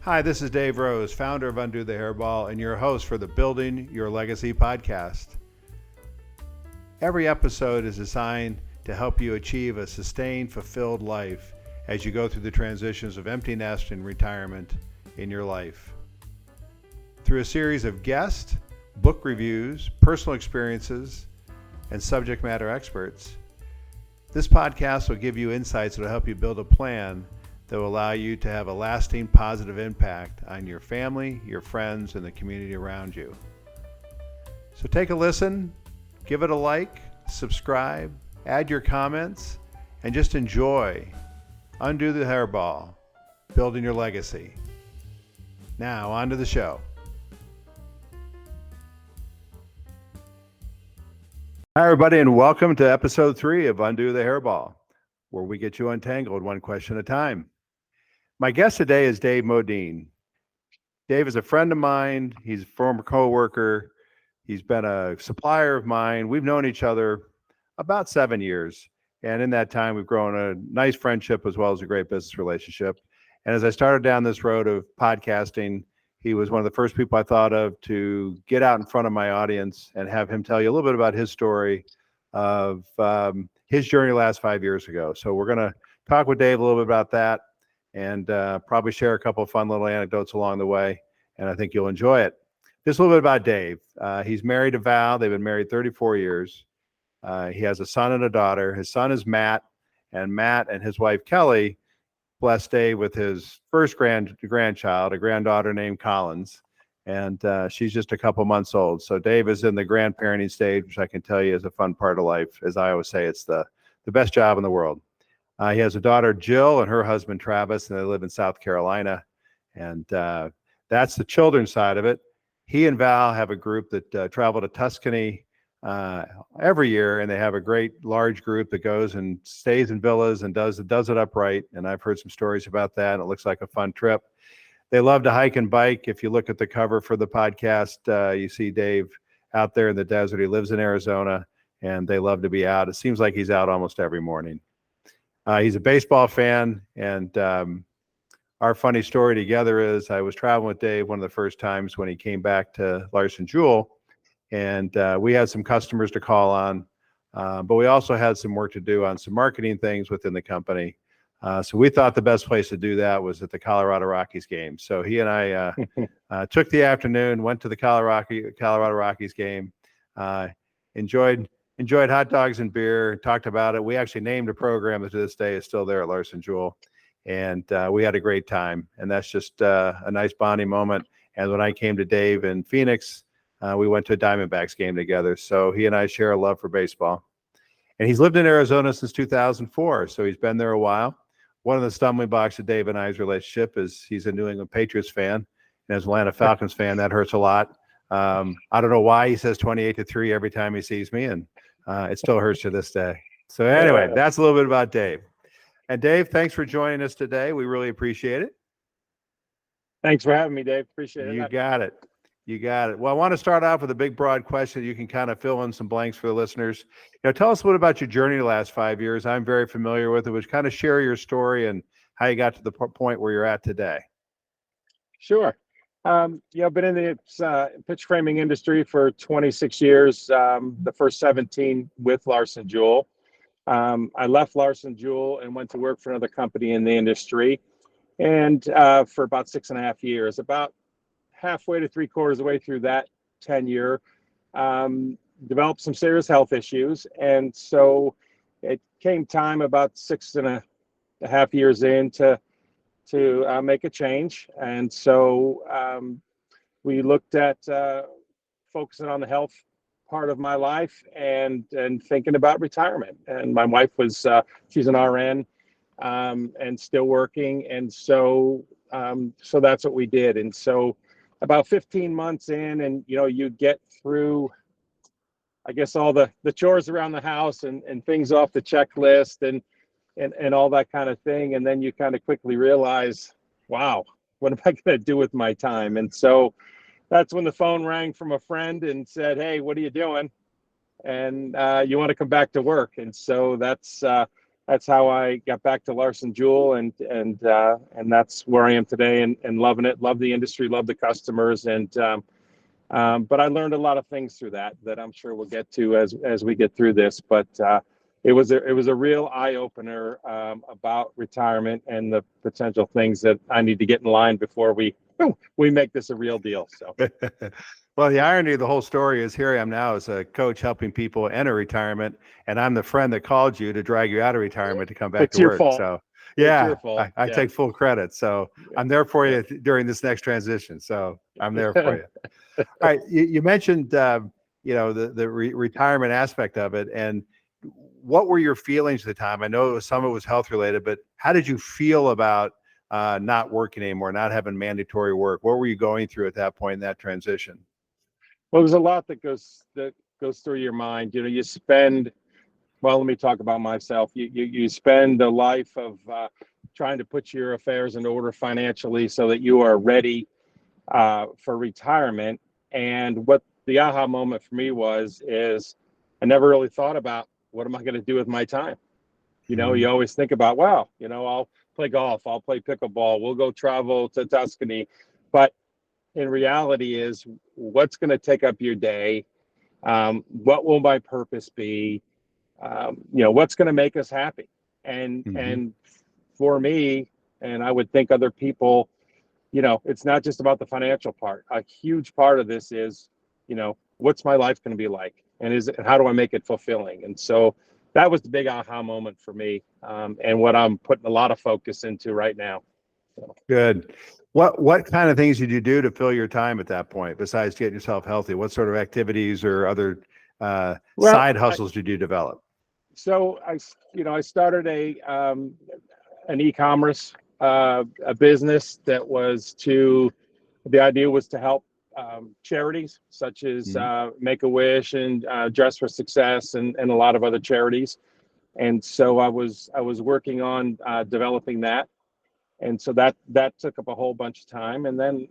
Hi, this is Dave Rose, founder of Undo the Hairball, and your host for the Building Your Legacy podcast. Every episode is designed to help you achieve a sustained, fulfilled life as you go through the transitions of empty nest and retirement in your life. Through a series of guests, book reviews, personal experiences, and subject matter experts, this podcast will give you insights that will help you build a plan that will allow you to have a lasting positive impact on your family, your friends, and the community around you. So take a listen, give it a like, subscribe, add your comments, and just enjoy Undo the Hairball, Building Your Legacy. Now, on to the show. Hi, everybody, and welcome to episode 3 of Undo the Hairball, where we get you untangled one question at a time. My guest today is Dave Modean. Dave is a friend of mine. He's a former coworker. He's been a supplier of mine. We've known each other about 7 years. And in that time, we've grown a nice friendship as well as a great business relationship. And as I started down this road of podcasting, he was one of the first people I thought of to get out in front of my audience and have him tell you a little bit about his story of his journey the last 5 years ago. So we're going to talk with Dave a little bit about that and probably share a couple of fun little anecdotes along the way. And I think you'll enjoy it. Just a little bit about Dave. He's married to Val. They've been married 34 years. He has a son and a daughter. His son is Matt, and Matt and his wife Kelly blessed Dave with his first grandchild, a granddaughter named Collins, and she's just a couple months old. So Dave is in the grandparenting stage, which I can tell you is a fun part of life. As I always say, it's the best job in the world. He has a daughter, Jill, and her husband, Travis, and they live in South Carolina. And that's the children's side of it. He and Val have a group that travel to Tuscany every year, and they have a great large group that goes and stays in villas and does it upright. And I've heard some stories about that, and it looks like a fun trip. They love to hike and bike. If you look at the cover for the podcast, you see Dave out there in the desert. He lives in Arizona, and they love to be out. It seems like he's out almost every morning. He's a baseball fan, and our funny story together is I was traveling with Dave one of the first times when he came back to Larson Jewell, and we had some customers to call on, but we also had some work to do on some marketing things within the company. So we thought the best place to do that was at the Colorado Rockies game. So he and I took the afternoon, went to the Colorado Rockies game, enjoyed hot dogs and beer, talked about it. We actually named a program that to this day is still there at Larson Jewell. And we had a great time. And that's just a nice bonding moment. And when I came to Dave in Phoenix, we went to a Diamondbacks game together. So he and I share a love for baseball. And he's lived in Arizona since 2004. So he's been there a while. One of the stumbling blocks of Dave and I's relationship is he's a New England Patriots fan. And as an Atlanta Falcons fan, that hurts a lot. I don't know why he says 28-3 every time he sees me. And it still hurts to this day. So anyway, that's a little bit about Dave. And Dave, thanks for joining us today. We really appreciate it. Thanks for having me, Dave. Appreciate it. You got it. You got it. Well, I want to start off with a big, broad question. You can kind of fill in some blanks for the listeners. Tell us a little about your journey the last 5 years. I'm very familiar with it. Would kind of share your story and how you got to the point where you're at today. Sure. I've been in the pitch framing industry for 26 years. The first 17 with Larson Jewell. I left Larson Jewell and went to work for another company in the industry, and for about 6.5 years, about halfway to 3/4 of the way through that tenure, developed some serious health issues. And so it came time about 6.5 years in to make a change. And so we looked at focusing on the health part of my life and thinking about retirement. And my wife was she's an RN and still working, and so that's what we did. And so about 15 months in, and you get through, I guess, all the chores around the house and things off the checklist and all that kind of thing, and then you kind of quickly realize, wow, what am I going to do with my time? And so that's when the phone rang from a friend and said, hey, what are you doing? And you want to come back to work? And so that's that's how I got back to Larson Jewell, and that's where I am today, and loving it. Love the industry, love the customers, but I learned a lot of things through that I'm sure we'll get to as we get through this. But it was a real eye opener about retirement and the potential things that I need to get in line before we make this a real deal. So. Well, the irony of the whole story is here I am now as a coach helping people enter retirement, and I'm the friend that called you to drag you out of retirement to come back It's to your work. fault. So It's yeah, your fault. I Yeah. take full credit. So I'm there for you during this next transition. So I'm there for you. All right. You mentioned, the retirement aspect of it, and what were your feelings at the time? I know some of it was health related, but how did you feel about not working anymore, not having mandatory work? What were you going through at that point in that transition? Well, there's a lot that goes through your mind. You spend. Well, let me talk about myself. You spend a life of trying to put your affairs in order financially so that you are ready for retirement. And what the aha moment for me is I never really thought about what am I going to do with my time. You always think about, well, I'll play golf, I'll play pickleball, we'll go travel to Tuscany, but in reality is what's going to take up your day, what will my purpose be, what's going to make us happy, and for me, and I would think other people, it's not just about the financial part. A huge part of this is, what's my life going to be like, and how do I make it fulfilling? And so that was the big aha moment for me, and what I'm putting a lot of focus into right now. So. Good. What kind of things did you do to fill your time at that point besides getting yourself healthy? What sort of activities or other side hustles did you develop? So I started an e-commerce a business that was the idea was to help charities such as Make-A-Wish and Dress for Success and a lot of other charities. And so I was working on developing that. And so that took up a whole bunch of time. And then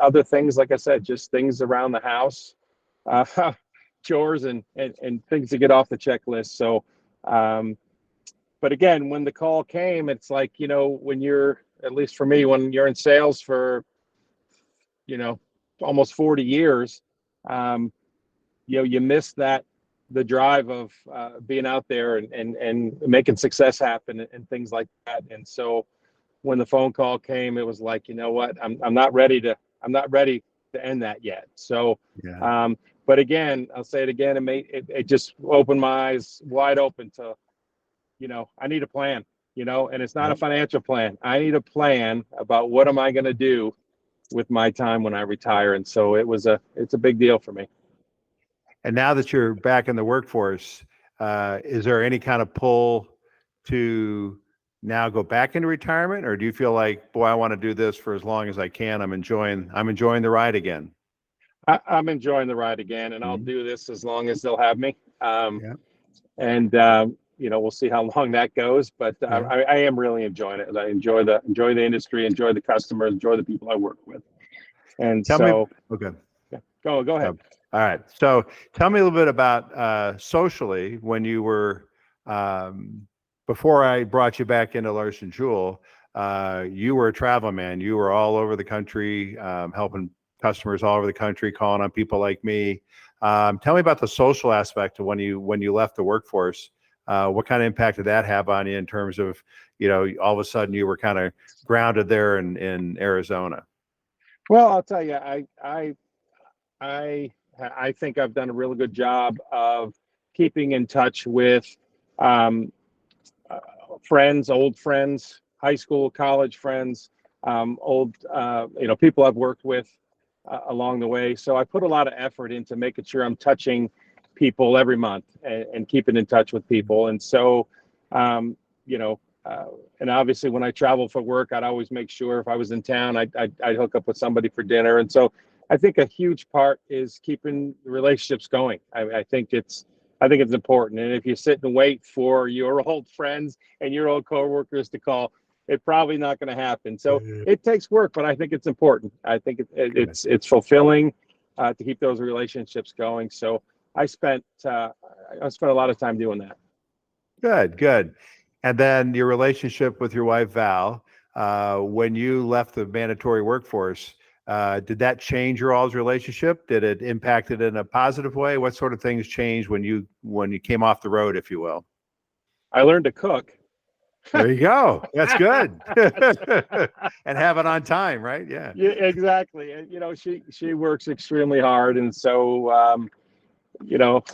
other things, like I said, just things around the house, chores and things to get off the checklist. So, but again, when the call came, it's like, when you're, at least for me, when you're in sales for, almost 40 years, you miss the drive of being out there and making success happen and things like that. And so when the phone call came, it was like, you know what, I'm not ready to end that yet. So, but again, I'll say it again, it just opened my eyes wide open to, I need a plan, and it's not a financial plan. I need a plan about what am I going to do with my time when I retire. And so it's a big deal for me. And now that you're back in the workforce, is there any kind of pull to now go back into retirement, or do you feel like, boy, I want to do this for as long as I can? I'm enjoying the ride again. I'm enjoying the ride again, and I'll do this as long as they'll have me. And we'll see how long that goes. But I am really enjoying it. I enjoy the industry, enjoy the customers, enjoy the people I work with. And go ahead. All right. So tell me a little bit about socially when you were before I brought you back into Larson Jewell. You were a travel man. You were all over the country, helping customers all over the country, calling on people like me. Tell me about the social aspect of when you left the workforce. What kind of impact did that have on you in terms of, all of a sudden you were kind of grounded there in Arizona? Well, I'll tell you, I think I've done a really good job of keeping in touch with friends, old friends, high school, college friends, people I've worked with along the way. So I put a lot of effort into making sure I'm touching people every month and keeping in touch with people. And so, and obviously when I travel for work, I'd always make sure if I was in town, I'd hook up with somebody for dinner. And so I think a huge part is keeping the relationships going. I think it's important. And if you sit and wait for your old friends and your old coworkers to call, it's probably not going to happen. So it takes work, but I think it's important. I think it's fulfilling to keep those relationships going. So I spent a lot of time doing that. Good. And then your relationship with your wife, Val, when you left the mandatory workforce, did that change your all's relationship? Did it impact it in a positive way? What sort of things changed when you came off the road, if you will? I learned to cook. There you go. That's good. And have it on time, right? Yeah. Yeah, exactly. And she works extremely hard, and so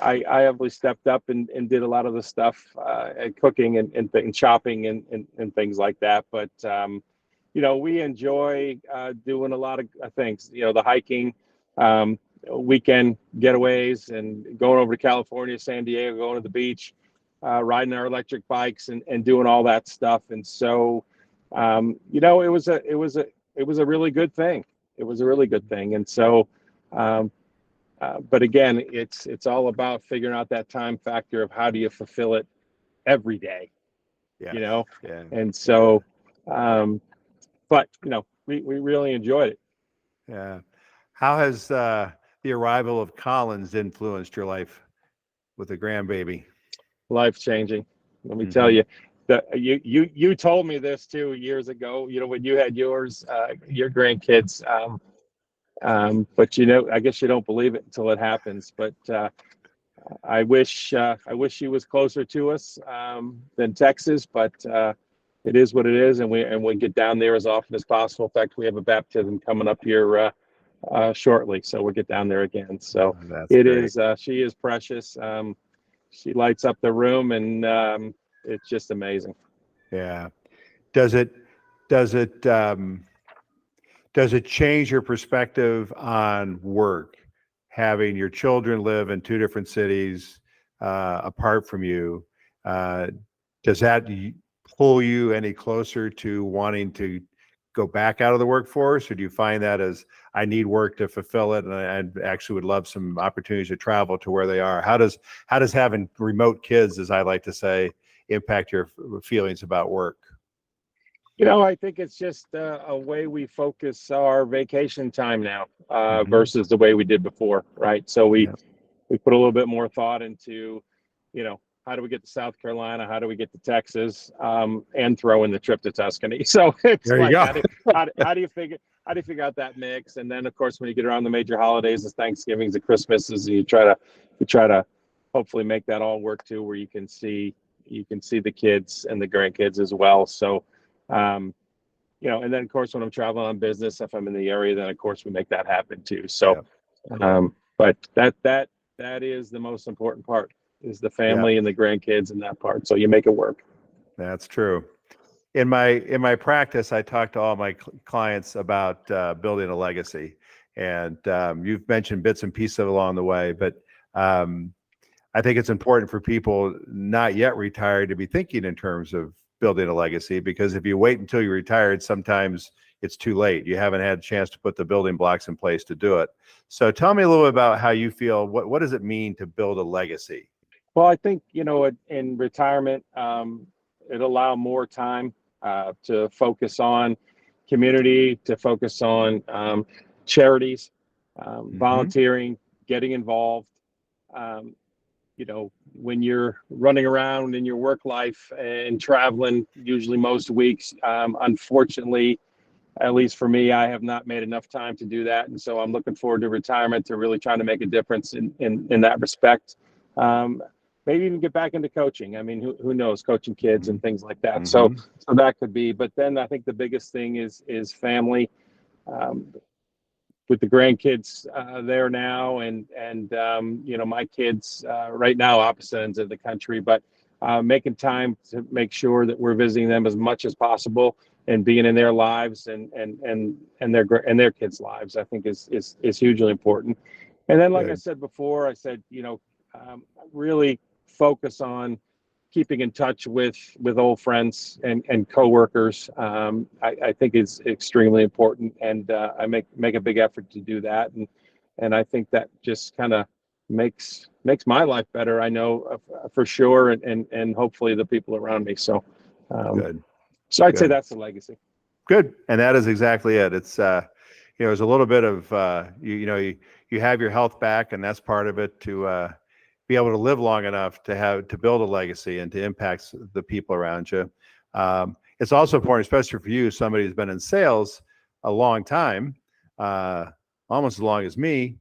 I heavily stepped up and did a lot of the stuff, cooking and shopping and things like that. But we enjoy doing a lot of things. The hiking, weekend getaways, and going over to California, San Diego, going to the beach, riding our electric bikes and doing all that stuff. And so, it was a really good thing. It was a really good thing. And so, but again, it's all about figuring out that time factor of how do you fulfill it every day, Yeah. Yeah. And so, but we really enjoyed it. Yeah. How has the arrival of Collins influenced your life with the grandbaby? Life changing. Let me tell you, that you told me this too years ago. When you had your grandkids. But I guess you don't believe it until it happens. But I wish she was closer to us than Texas. But it is what it is, and we get down there as often as possible. In fact, we have a baptism coming up here shortly, so we'll get down there again. So That's it great. is. She is precious. She lights up the room, and it's just amazing. Yeah. Does it change your perspective on work, having your children live in two different cities apart from you? Does that pull you any closer to wanting to go back out of the workforce, or do you find that as I need work to fulfill it, and I actually would love some opportunities to travel to where they are? How does having remote kids, as I like to say, impact your feelings about work? I think it's just a way we focus our vacation time now versus the way we did before, right? So we put a little bit more thought into, how do we get to South Carolina? How do we get to Texas? And throw in the trip to Tuscany. So it's There you like, go. how do you figure out that mix? And then of course, when you get around the major holidays, the Thanksgivings, the Christmases, you try to hopefully make that all work too, where you can see the kids and the grandkids as well. So, and then of course, when I'm traveling on business, if I'm in the area, then of course we make that happen too. So, but that is the most important part, is the family and the grandkids and that part. So you make it work. That's true. In my practice, I talk to all my clients about building a legacy, and you've mentioned bits and pieces along the way, but I think it's important for people not yet retired to be thinking in terms of building a legacy, because if you wait until you're retired, sometimes it's too late. You haven't had a chance to put the building blocks in place to do it. So tell me a little bit about how you feel. What does it mean to build a legacy? Well, I think, in retirement, it allow more time to focus on community, to focus on charities, volunteering, getting involved. When you're running around in your work life and traveling, usually most weeks, unfortunately, at least for me, I have not made enough time to do that. And so I'm looking forward to retirement, to really trying to make a difference in that respect. Maybe even get back into coaching. I mean, who knows, coaching kids and things like that. So that could be, but then I think the biggest thing is family. With the grandkids there now, and my kids right now opposite ends of the country, but making time to make sure that we're visiting them as much as possible and being in their lives and their kids' lives, I think is hugely important. And then, like I said before, I said really focus on keeping in touch with old friends and coworkers. I think is extremely important, and I make a big effort to do that, and I think that just kind of makes my life better. I know for sure, and hopefully the people around me. So, Good. So I'd say that's the legacy. Good, and that is exactly it. It's there's a little bit of you have your health back, and that's part of it. To be able to live long enough to build a legacy and to impact the people around you. It's also important, especially for you, somebody who's been in sales a long time, almost as long as me,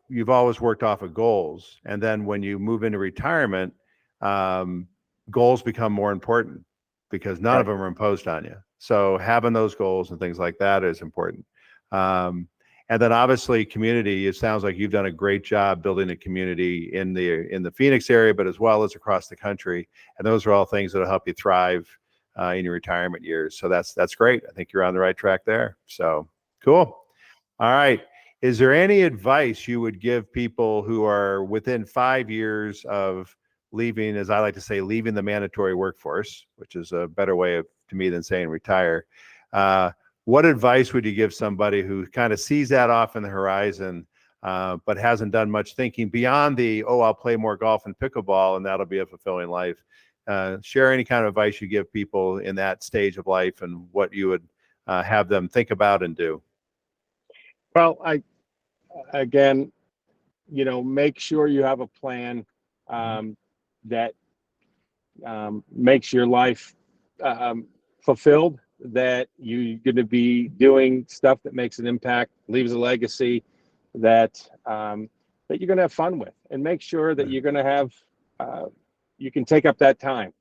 you've always worked off of goals. And then when you move into retirement, goals become more important because none of them are imposed on you. So having those goals and things like that is important. And then obviously community, it sounds like you've done a great job building a community in the Phoenix area, but as well as across the country. And those are all things that'll help you thrive in your retirement years. So that's great. I think you're on the right track there. So cool. All right. Is there any advice you would give people who are within 5 years of leaving, as I like to say, leaving the mandatory workforce, which is a better way to me than saying retire? What advice would you give somebody who kind of sees that off in the horizon, but hasn't done much thinking beyond I'll play more golf and pickleball and that'll be a fulfilling life? Share any kind of advice you give people in that stage of life and what you would have them think about and do. Well, again, make sure you have a plan that makes your life fulfilled, that you're going to be doing stuff that makes an impact, leaves a legacy that you're going to have fun with, and make sure that you're going to have you can take up that time,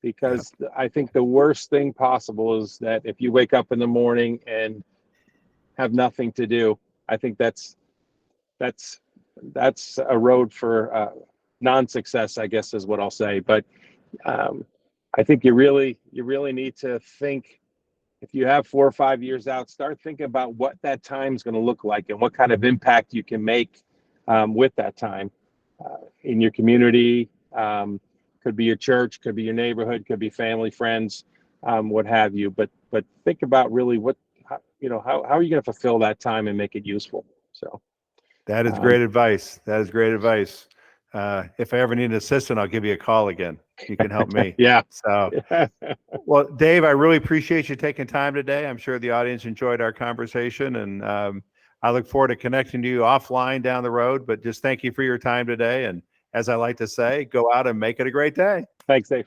because I think the worst thing possible is that if you wake up in the morning and have nothing to do. I think that's a road for non-success, I guess is what I'll say. But I think you really need to think, if you have 4 or 5 years out, start thinking about what that time is going to look like and what kind of impact you can make with that time in your community. Could be your church, could be your neighborhood, could be family, friends, what have you. But think about really how are you going to fulfill that time and make it useful? So that is great advice. That is great advice. If I ever need an assistant, I'll give you a call again. You can help me. Yeah. So, well, Dave, I really appreciate you taking time today. I'm sure the audience enjoyed our conversation, and I look forward to connecting to you offline down the road. But just thank you for your time today. And as I like to say, go out and make it a great day. Thanks, Dave.